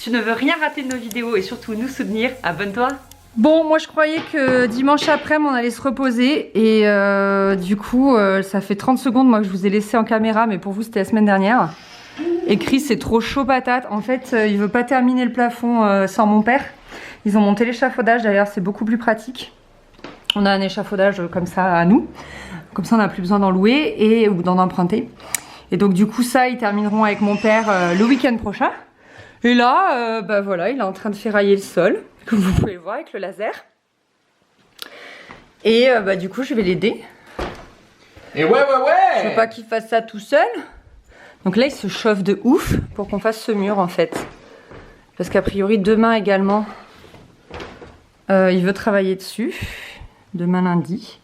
tu ne veux rien rater de nos vidéos et surtout nous soutenir, abonne-toi. Bon, moi je croyais que dimanche après-midi on allait se reposer et du coup ça fait 30 secondes moi que je vous ai laissé en caméra, mais pour vous c'était la semaine dernière. Et Chris c'est trop chaud patate, en fait il veut pas terminer le plafond sans mon père. Ils ont monté l'échafaudage, d'ailleurs c'est beaucoup plus pratique. On a un échafaudage comme ça à nous, comme ça on n'a plus besoin d'en louer ou d'en emprunter. Et donc du coup ça ils termineront avec mon père le week-end prochain. Et là bah voilà, il est en train de ferrailler le sol, comme vous pouvez voir avec le laser. Et bah du coup je vais l'aider. Et ouais. Je veux pas qu'il fasse ça tout seul. Donc là il se chauffe de ouf pour qu'on fasse ce mur en fait. Parce qu'a priori demain également il veut travailler dessus. Demain lundi.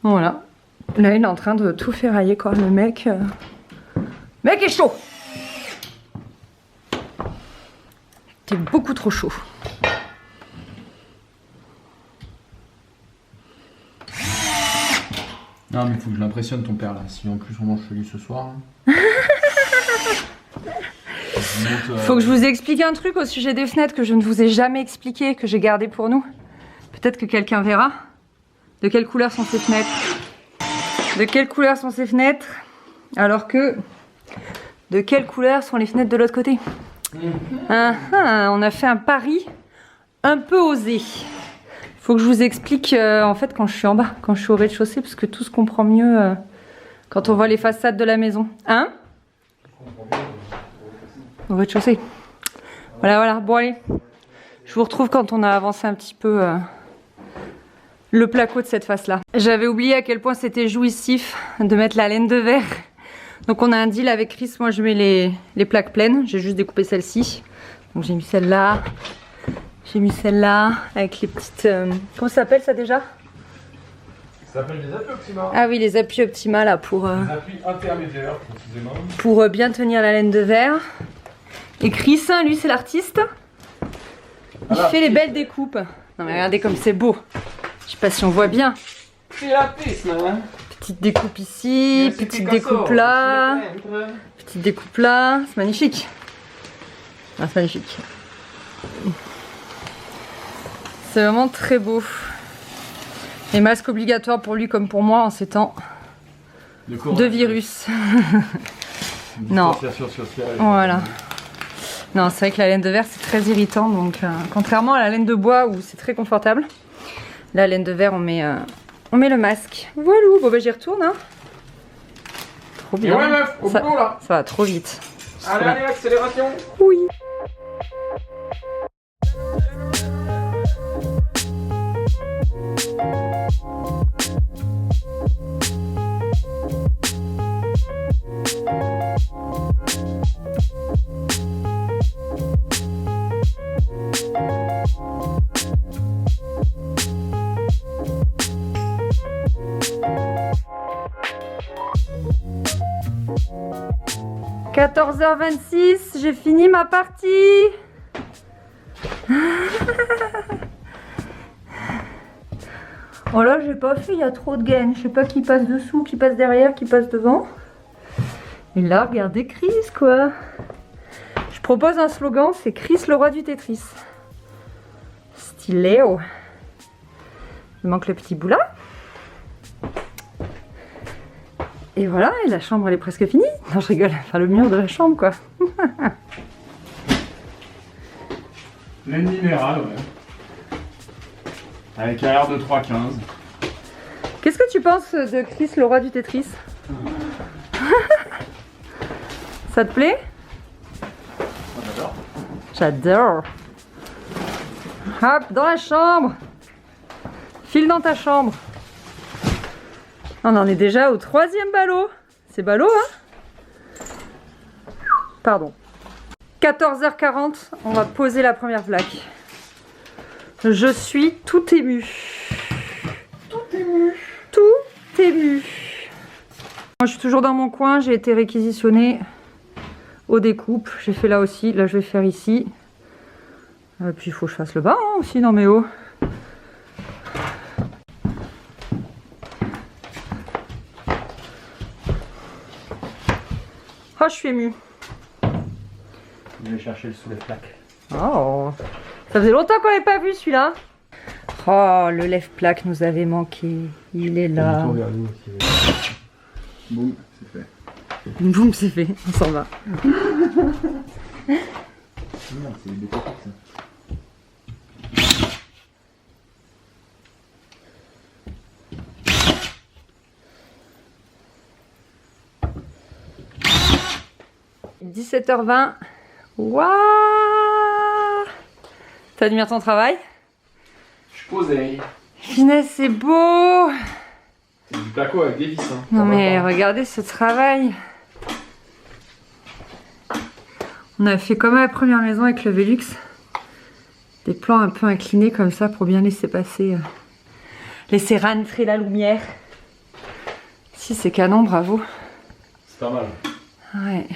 Bon, voilà. Là il est en train de tout ferrailler quoi. Le mec est chaud. T'es beaucoup trop chaud. Non mais faut que je l'impressionne ton père là, si en plus on mange chez lui ce soir. Hein. Faut que je vous explique un truc au sujet des fenêtres que je ne vous ai jamais expliqué, que j'ai gardé pour nous. Peut-être que quelqu'un verra. De quelle couleur sont ces fenêtres? De quelle couleur sont ces fenêtres? Alors que... De quelle couleur sont les fenêtres de l'autre côté? On a fait un pari un peu osé. Faut que je vous explique en fait quand je suis en bas, quand je suis au rez-de-chaussée, parce que tout se comprend mieux quand on voit les façades de la maison. Hein? Au rez-de-chaussée. Voilà. Bon allez. Je vous retrouve quand on a avancé un petit peu le placo de cette face-là. J'avais oublié à quel point c'était jouissif de mettre la laine de verre. Donc on a un deal avec Chris, moi je mets les plaques pleines, j'ai juste découpé celle-ci. Donc j'ai mis celle-là, j'ai mis celle-là avec les petites... comment ça s'appelle ça déjà? Ça s'appelle des appuis Optima. Ah oui, les appuis Optima là pour... Des appuis intermédiaires précisément. Pour bien tenir la laine de verre. Et Chris, lui c'est l'artiste. Il fait les belles découpes. Non mais regardez comme c'est beau. Je sais pas si on voit bien. C'est l'artiste hein. Petite découpe ici, petite découpe là, petite découpe là, c'est magnifique. Ah, c'est magnifique. C'est vraiment très beau. Les masques obligatoires pour lui comme pour moi en ces temps de virus. Non. Voilà. Non, c'est vrai que la laine de verre c'est très irritant, donc contrairement à la laine de bois où c'est très confortable, la laine de verre on met le masque. Voilà, bon bah j'y retourne hein. Trop bien. Et ouais meuf, au boulot là. Ça va trop vite. Allez, accélération. Oui. « 14h26, j'ai fini ma partie. Oh là, j'ai pas fait, il y a trop de gaines. Je sais pas qui passe dessous, qui passe derrière, qui passe devant. Et là, regardez Chris, quoi. Je propose un slogan, c'est Chris le roi du Tetris. Styléo. Il manque le petit bout là. Et voilà, et la chambre elle est presque finie. Non, je rigole, enfin le mur de la chambre quoi. Laine minérale, ouais. Avec un air de 3,15. Qu'est-ce que tu penses de Chris le roi du Tetris? Ça te plaît? J'adore. J'adore. Hop, dans la chambre. File dans ta chambre. On en est déjà au 3e ballot. C'est ballot, hein? Pardon. 14h40, on va poser la première plaque. Je suis tout émue. Tout émue. Tout émue. Moi, je suis toujours dans mon coin. J'ai été réquisitionnée aux découpes. J'ai fait là aussi. Là, je vais faire ici. Puis, il faut que je fasse le bas hein, aussi dans mes hauts. Oh, je suis émue. Je vais chercher le sous les plaques. Oh, ça faisait longtemps qu'on l'avait pas vu celui-là. Oh, le lève-plaque nous avait manqué. Il est là. Boum, c'est fait. Boum, c'est fait. On s'en va. Non, c'est des papiers, ça. « 17h20. Waouh! T'admires ton travail? Je suis posé. Finesse, c'est beau! C'est du placo avec des vis. Hein. Non mais regardez ce travail. On a fait comme à la première maison avec le Velux. Des plans un peu inclinés comme ça pour bien laisser passer. Laisser rentrer la lumière. Si c'est canon, bravo. C'est pas mal. Ouais.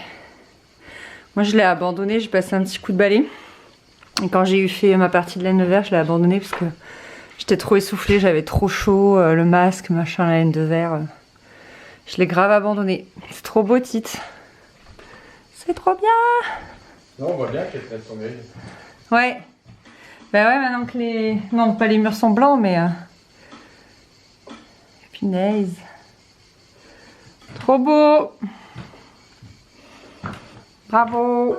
Moi je l'ai abandonné, j'ai passé un petit coup de balai. Et quand j'ai eu fait ma partie de laine de verre, je l'ai abandonné parce que j'étais trop essoufflée, j'avais trop chaud, le masque, machin, la laine de verre. Je l'ai grave abandonné. C'est trop beau, titre. C'est trop bien. Non, on voit bien qu'elle est tombée. Ouais. Bah ouais, maintenant que les... Non, pas les murs sont blancs, mais... Punaise. Trop beau. Bravo.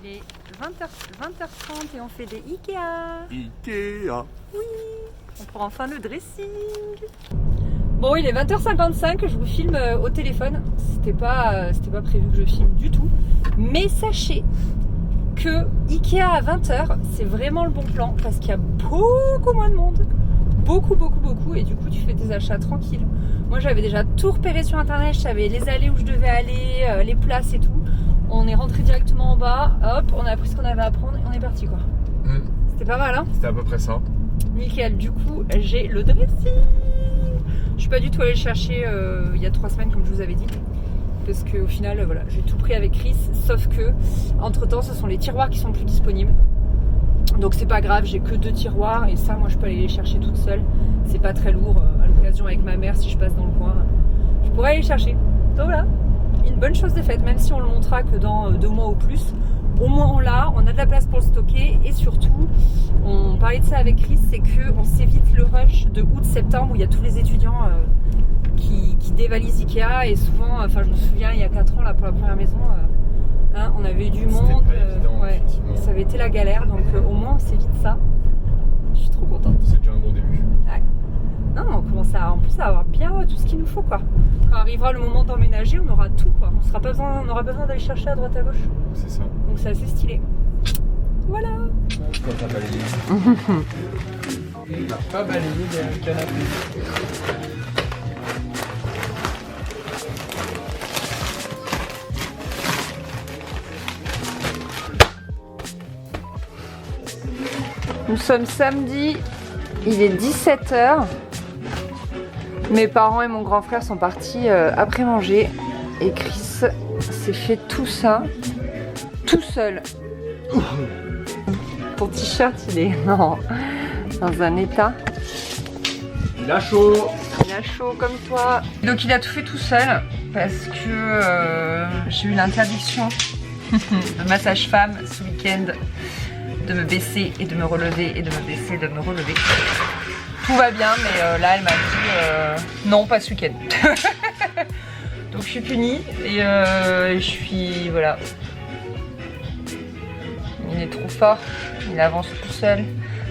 Il est 20h30 et on fait des Ikea. Ikea. Oui. On prend enfin le dressing. Bon, il est 20h55, je vous filme au téléphone. C'était pas prévu que je filme du tout. Mais sachez que Ikea à 20h, c'est vraiment le bon plan parce qu'il y a beaucoup moins de monde. Beaucoup. Et du coup, tu fais tes achats tranquille. Moi, j'avais déjà tout repéré sur internet. Je savais les allées où je devais aller, les places et tout. On est rentré directement en bas. Hop, on a pris ce qu'on avait à prendre et on est parti quoi. C'était pas mal, hein? C'était à peu près ça. Nickel. Du coup, j'ai le dressing. Je suis pas du tout allée le chercher il y a 3 semaines comme je vous avais dit. Parce qu'au final, voilà, j'ai tout pris avec Chris. Sauf que, entre temps, ce sont les tiroirs qui sont plus disponibles. Donc c'est pas grave, j'ai que 2 tiroirs. Et ça, moi, je peux aller les chercher toute seule. C'est pas très lourd. À l'occasion avec ma mère, si je passe dans le coin, je pourrais aller les chercher. Donc voilà, une bonne chose de faite. Même si on le montrera que dans 2 mois ou plus. Au moins on l'a, on a de la place pour le stocker. Et surtout, on parlait de ça avec Chris, c'est qu'on s'évite le rush de août-septembre où il y a tous les étudiants qui dévalisent Ikea. Et souvent, enfin je me souviens il y a 4 ans là pour la première maison, hein, on avait eu du monde, pas évident, ouais, ça avait été la galère. Donc au moins on s'évite ça. Je suis trop contente. C'est déjà un bon début. Ouais. Non, on commence à, en plus à avoir bien tout ce qu'il nous faut quoi. Quand arrivera le moment d'emménager, on aura tout quoi. On aura besoin d'aller chercher à droite à gauche. C'est ça. Donc c'est assez stylé. Voilà. Quand t'as balayé. On n'a pas balayé derrière le canapé. Nous sommes samedi, il est 17h. Mes parents et mon grand frère sont partis après manger. Et Chris s'est fait tout ça tout seul. Ton t-shirt, il est dans un état. Il a chaud. Il a chaud comme toi. Donc il a tout fait tout seul parce que j'ai eu l'interdiction de ma sage-femme ce week-end de me baisser et de me relever et de me baisser et de me relever. Tout va bien, mais là elle m'a dit non, pas ce week-end. Donc je suis punie et je suis, voilà. Il est trop fort, il avance tout seul.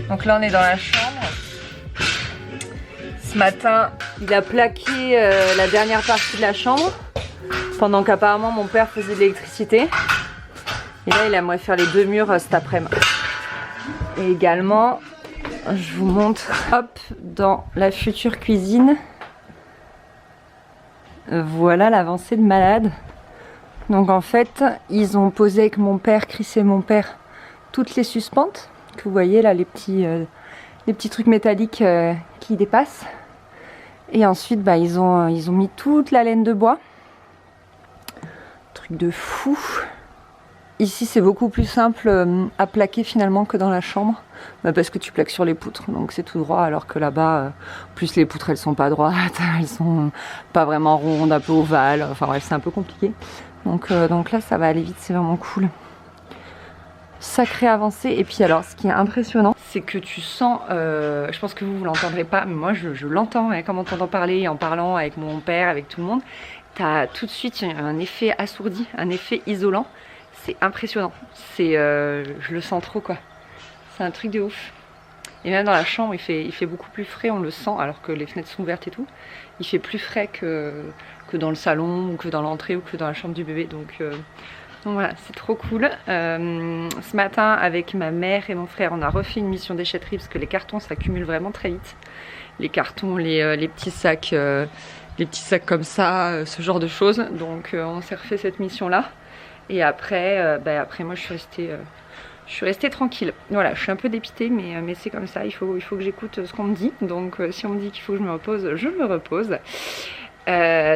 Donc là on est dans la chambre. Ce matin, il a plaqué la dernière partie de la chambre pendant qu'apparemment mon père faisait de l'électricité. Et là il aimerait faire les 2 murs cet après-midi. Et également, je vous montre, hop, dans la future cuisine. Voilà l'avancée de malade. Donc en fait, ils ont posé avec mon père, Chris et mon père, toutes les suspentes. Que vous voyez là, les petits trucs métalliques qui dépassent. Et ensuite, bah, ils ont mis toute la laine de bois. Truc de fou. Ici, c'est beaucoup plus simple à plaquer finalement que dans la chambre. Bah, parce que tu plaques sur les poutres, donc c'est tout droit. Alors que là-bas, plus les poutres, elles sont pas droites. Elles sont pas vraiment rondes, un peu ovales. Enfin bref, c'est un peu compliqué. Donc là, ça va aller vite, c'est vraiment cool. Sacrée avancée. Et puis alors, ce qui est impressionnant, c'est que tu sens, je pense que vous l'entendrez pas, mais moi je l'entends, hein, comme on t'entend parler, en parlant avec mon père, avec tout le monde, t'as tout de suite un effet assourdi, un effet isolant. C'est impressionnant, je le sens trop quoi. C'est un truc de ouf. Et même dans la chambre, il fait beaucoup plus frais, on le sent, alors que les fenêtres sont ouvertes et tout. Il fait plus frais que dans le salon, ou que dans l'entrée, ou que dans la chambre du bébé. Donc voilà, c'est trop cool. Ce matin, avec ma mère et mon frère, on a refait une mission déchetterie, parce que les cartons s'accumulent vraiment très vite. Les cartons, les petits sacs comme ça, ce genre de choses. Donc on s'est refait cette mission-là. Et après, moi je suis restée tranquille. Voilà, je suis un peu dépitée, mais c'est comme ça, il faut que j'écoute ce qu'on me dit. Donc si on me dit qu'il faut que je me repose, je me repose.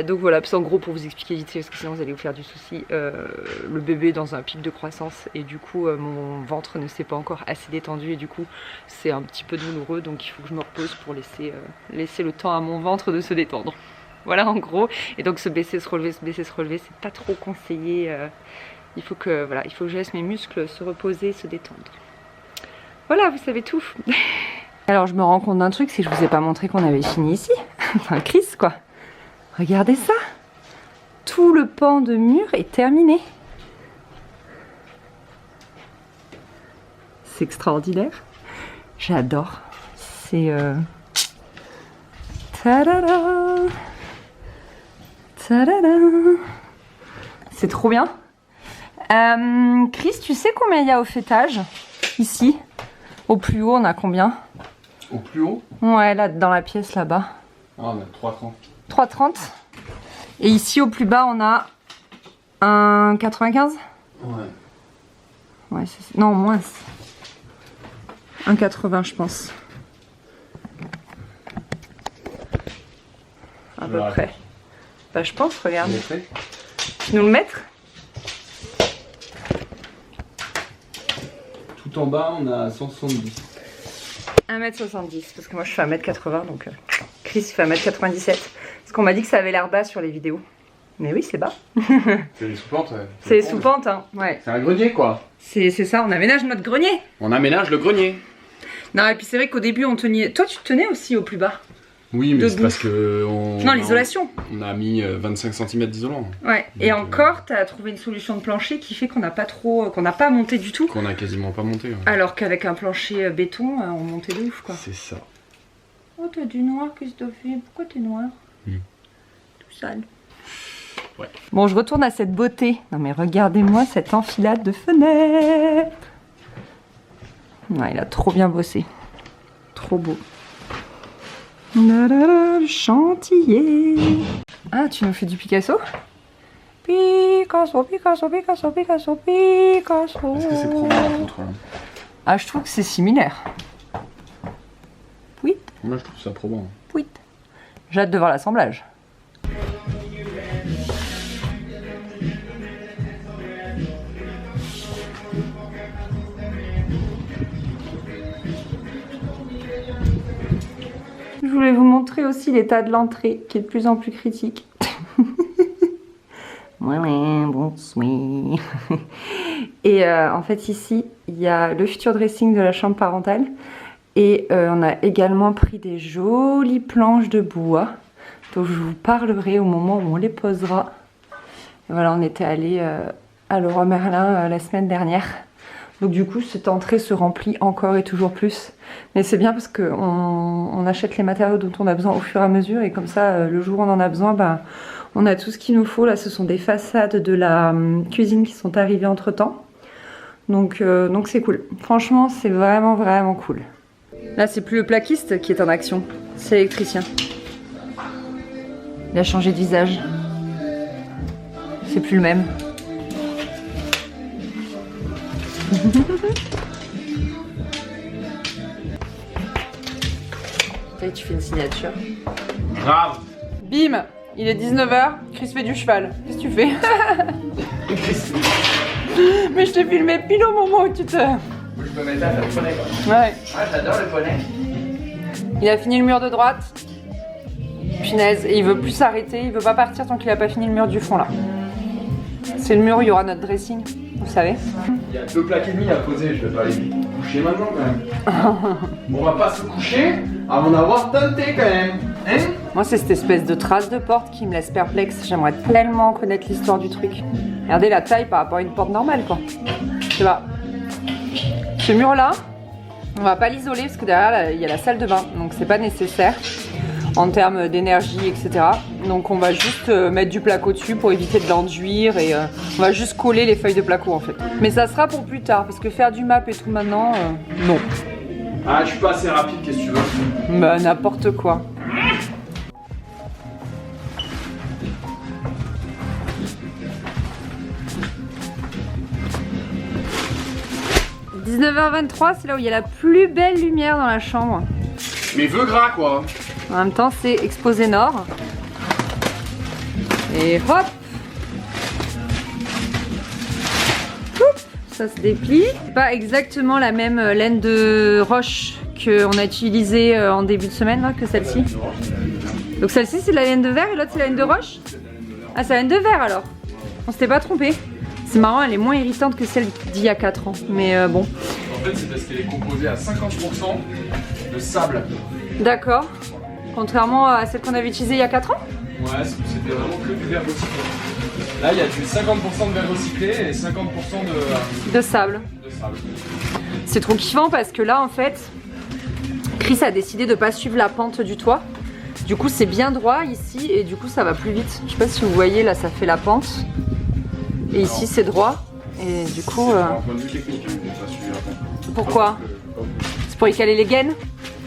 Donc voilà, c'est en gros pour vous expliquer vite, parce que sinon vous allez vous faire du souci. Le bébé est dans un pic de croissance et du coup mon ventre ne s'est pas encore assez détendu et du coup c'est un petit peu douloureux. Donc il faut que je me repose pour laisser le temps à mon ventre de se détendre. Voilà en gros. Et donc se baisser, se relever, c'est pas trop conseillé. Il faut que je laisse mes muscles se reposer, se détendre. Voilà, vous savez tout. Alors je me rends compte d'un truc, c'est que je vous ai pas montré qu'on avait fini ici. Enfin, Chris quoi. Regardez ça. Tout le pan de mur est terminé. C'est extraordinaire. J'adore. C'est... Ta-da-da. Ta-da-da. C'est trop bien. Chris, tu sais combien il y a au fêtage ici? Au plus haut, on a combien? Au plus haut? Ouais, là, dans la pièce là-bas. Ah, on a 3,30. 3,30. Et ici, au plus bas, on a un 95? Ouais. Ouais, non, moins. Un 80, je pense. À peu près. Bah, je pense, regarde. Tu nous le mettre? Tout en bas, on a 170. 1m70, parce que moi je fais 1m80, donc Chris fait 1m97. Parce qu'on m'a dit que ça avait l'air bas sur les vidéos. Mais oui, c'est bas. C'est les sous-pentes, ouais. C'est les sous-pentes, hein. Ouais. C'est un grenier, quoi. C'est ça, on aménage notre grenier. On aménage le grenier. Non, et puis c'est vrai qu'au début, on tenait... Toi, tu tenais aussi au plus bas. Oui, mais c'est Debout. parce que... Non, l'isolation. On a mis 25 cm d'isolant. Ouais, donc, et encore, t'as trouvé une solution de plancher qui fait qu'on n'a pas monté du tout. Qu'on a quasiment pas monté. Ouais. Alors qu'avec un plancher béton, on montait de ouf, quoi. C'est ça. Oh, t'as du noir, Christophine. Pourquoi t'es noir? Tout sale. Ouais. Bon, je retourne à cette beauté. Non, mais regardez-moi cette enfilade de fenêtres. Non, il a trop bien bossé. Trop beau. Le chantier. Ah, tu nous fais du Picasso? Picasso, Picasso, Picasso, Picasso, Picasso. Est-ce que c'est probant contre là? Ah, je trouve que c'est similaire. Oui. Moi, je trouve ça probant. Oui. J'ai hâte de voir l'assemblage. Je voulais vous montrer aussi l'état de l'entrée qui est de plus en plus critique. Bonsoir. Et en fait ici il y a le futur dressing de la chambre parentale et on a également pris des jolies planches de bois dont je vous parlerai au moment où on les posera. Et voilà, on était allé à Leroy Merlin la semaine dernière. Donc du coup, cette entrée se remplit encore et toujours plus. Mais c'est bien parce qu'on achète les matériaux dont on a besoin au fur et à mesure. Et comme ça, le jour où on en a besoin, bah, on a tout ce qu'il nous faut. Là, ce sont des façades de la cuisine qui sont arrivées entre-temps. Donc c'est cool. Franchement, c'est vraiment, vraiment cool. Là, c'est plus le plaquiste qui est en action. C'est l'électricien. Il a changé de visage. C'est plus le même. Et tu fais une signature. Grave. Bim, il est 19h, Chris fait du cheval. Qu'est-ce que tu fais? Mais je t'ai filmé pile au moment où tu te... Moi, je peux mettre ça, ça le poney quoi. Ouais. Ah, j'adore le poney. Il a fini le mur de droite. Punaise, et il veut plus s'arrêter, il veut pas partir tant qu'il a pas fini le mur du fond là. C'est le mur où il y aura notre dressing. vous savez. Il y a 2 plaques et demie à poser, je vais pas aller coucher maintenant quand même. On va pas se coucher avant d'avoir tenté quand même. Hein? Moi, c'est cette espèce de trace de porte qui me laisse perplexe. J'aimerais tellement connaître l'histoire du truc. Regardez la taille par rapport à une porte normale, quoi. Je sais pas. Ce mur-là, on va pas l'isoler parce que derrière, là, il y a la salle de bain. Donc, c'est pas nécessaire en termes d'énergie, etc. Donc, on va juste mettre du placo dessus pour éviter de l'enduire et on va juste coller les feuilles de placo, en fait. Mais ça sera pour plus tard parce que faire du map et tout maintenant, non. Ah, je suis pas assez rapide, qu'est-ce que tu veux? Bah, n'importe quoi. « 19h23, c'est là où il y a la plus belle lumière dans la chambre. Mais veux gras quoi. En même temps, c'est exposé nord. Et hop! Oups, ça se déplie. C'est pas exactement la même laine de roche qu'on a utilisée en début de semaine là, que celle-ci. Donc celle-ci c'est la laine de verre et l'autre c'est la laine de roche? Ah, c'est la laine de verre alors. On s'était pas trompé. C'est marrant, elle est moins irritante que celle d'il y a 4 ans. Mais bon. En fait, c'est parce qu'elle est composée à 50% de sable. D'accord. Contrairement à celle qu'on avait utilisée il y a 4 ans? Ouais, c'était vraiment que du verre recyclé. Là, il y a du 50% de verre recyclé et 50% de sable. C'est trop kiffant parce que là, en fait, Chris a décidé de pas suivre la pente du toit. Du coup, c'est bien droit ici et du coup, ça va plus vite. Je sais pas si vous voyez, là, ça fait la pente. Et ici, c'est droit. Et du coup... Pourquoi? C'est pour y caler les gaines?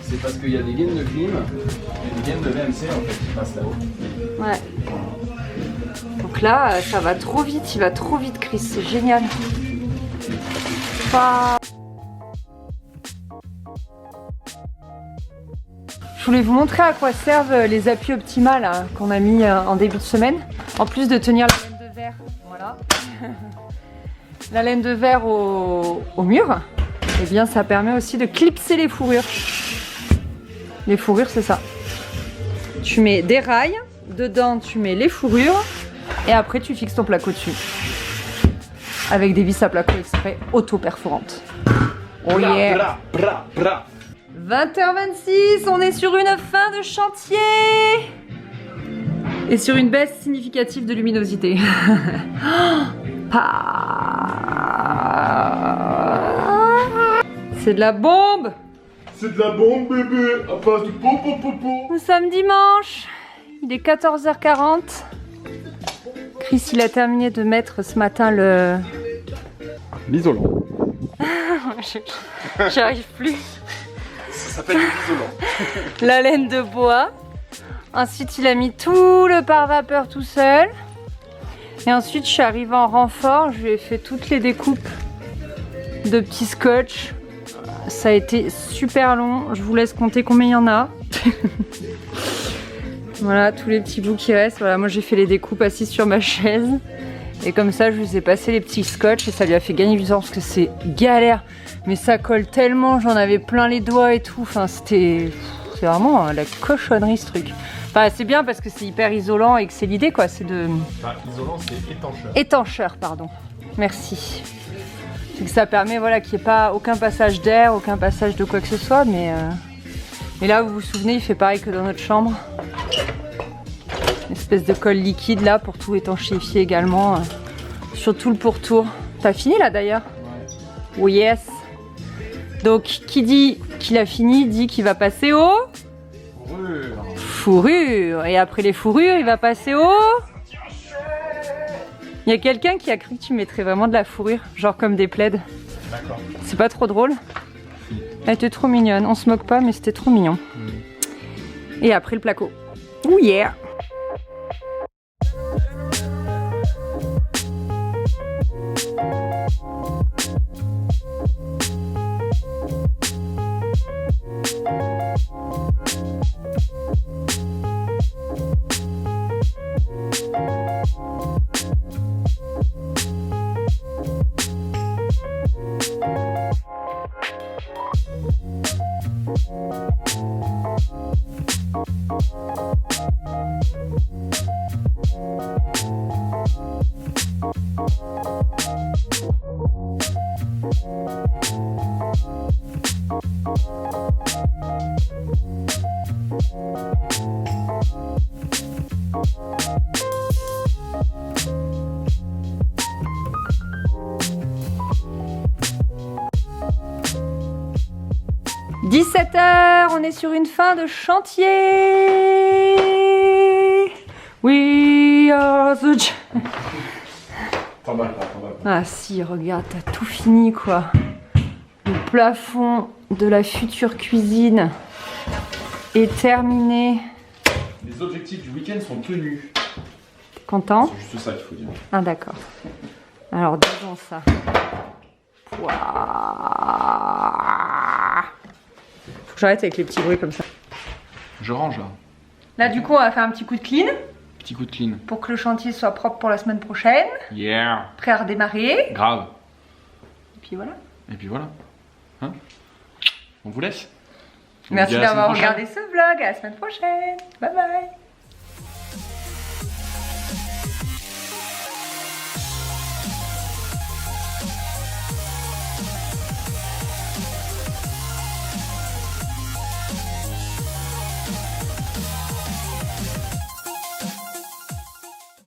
C'est parce qu'il y a des gaines de clim et des gaines de VMC en fait qui passent là-haut. Ouais. Donc là, ça va trop vite, il va trop vite Chris, c'est génial. Je voulais vous montrer à quoi servent les appuis Optima là qu'on a mis en début de semaine. En plus de tenir la laine de verre, voilà. La laine de verre au mur, et bien ça permet aussi de clipser les fourrures. Les fourrures, c'est ça. Tu mets des rails, dedans tu mets les fourrures et après tu fixes ton placo dessus. Avec des vis à placo exprès auto-perforantes. Oh yeah! Bra, bra, bra. 20h26, on est sur une fin de chantier et sur une baisse significative de luminosité. C'est de la bombe! C'est de la bombe bébé, à base de popo. Nous sommes dimanche, il est 14h40. Chris il a terminé de mettre ce matin l'isolant. J'arrive plus. Ça s'appelle l'isolant. La laine de bois. Ensuite il a mis tout le pare-vapeur tout seul. Et ensuite je suis arrivée en renfort, je lui ai fait toutes les découpes de petits scotch. Ça a été super long, je vous laisse compter combien il y en a. Voilà, tous les petits bouts qui restent. Voilà, moi j'ai fait les découpes assises sur ma chaise. Et comme ça, je vous ai passé les petits scotch et ça lui a fait gagner du temps parce que c'est galère. Mais ça colle tellement, j'en avais plein les doigts et tout. Enfin, c'est vraiment la cochonnerie ce truc. Enfin, c'est bien parce que c'est hyper isolant et que c'est l'idée quoi. C'est de. Enfin, isolant, c'est étancheur. Étancheur, pardon. Merci. C'est que ça permet voilà, qu'il n'y ait pas aucun passage d'air, aucun passage de quoi que ce soit. Mais là, vous vous souvenez, il fait pareil que dans notre chambre. Une espèce de colle liquide là pour tout étanchéifier également. Sur tout le pourtour. T'as fini là d'ailleurs? Oh yes. Donc qui dit qu'il a fini dit qu'il va passer au fourrure. Et après les fourrures, il va passer au... Il y a quelqu'un qui a cru que tu mettrais vraiment de la fourrure, genre comme des plaids. D'accord. C'est pas trop drôle? Elle était trop mignonne. On se moque pas, mais c'était trop mignon. Et après le placo. Oh yeah. 17h, on est sur une fin de chantier. We are the... T'emballes pas. Ah si, regarde, t'as tout fini quoi. Le plafond de la future cuisine est terminé. Les objectifs du week-end sont tenus. T'es content? C'est juste ça qu'il faut dire. Ah d'accord. Alors disons ça. Pouah. Faut que j'arrête avec les petits bruits comme ça. Je range là. Là du coup on va faire un petit coup de clean Petit coup de clean. pour que le chantier soit propre pour la semaine prochaine. Yeah. Prêt à redémarrer. Grave. Et puis voilà. Et puis voilà. Hein? On vous laisse. On vous Merci dit à la d'avoir semaine prochaine. regardé ce vlog. À la semaine prochaine. Bye bye.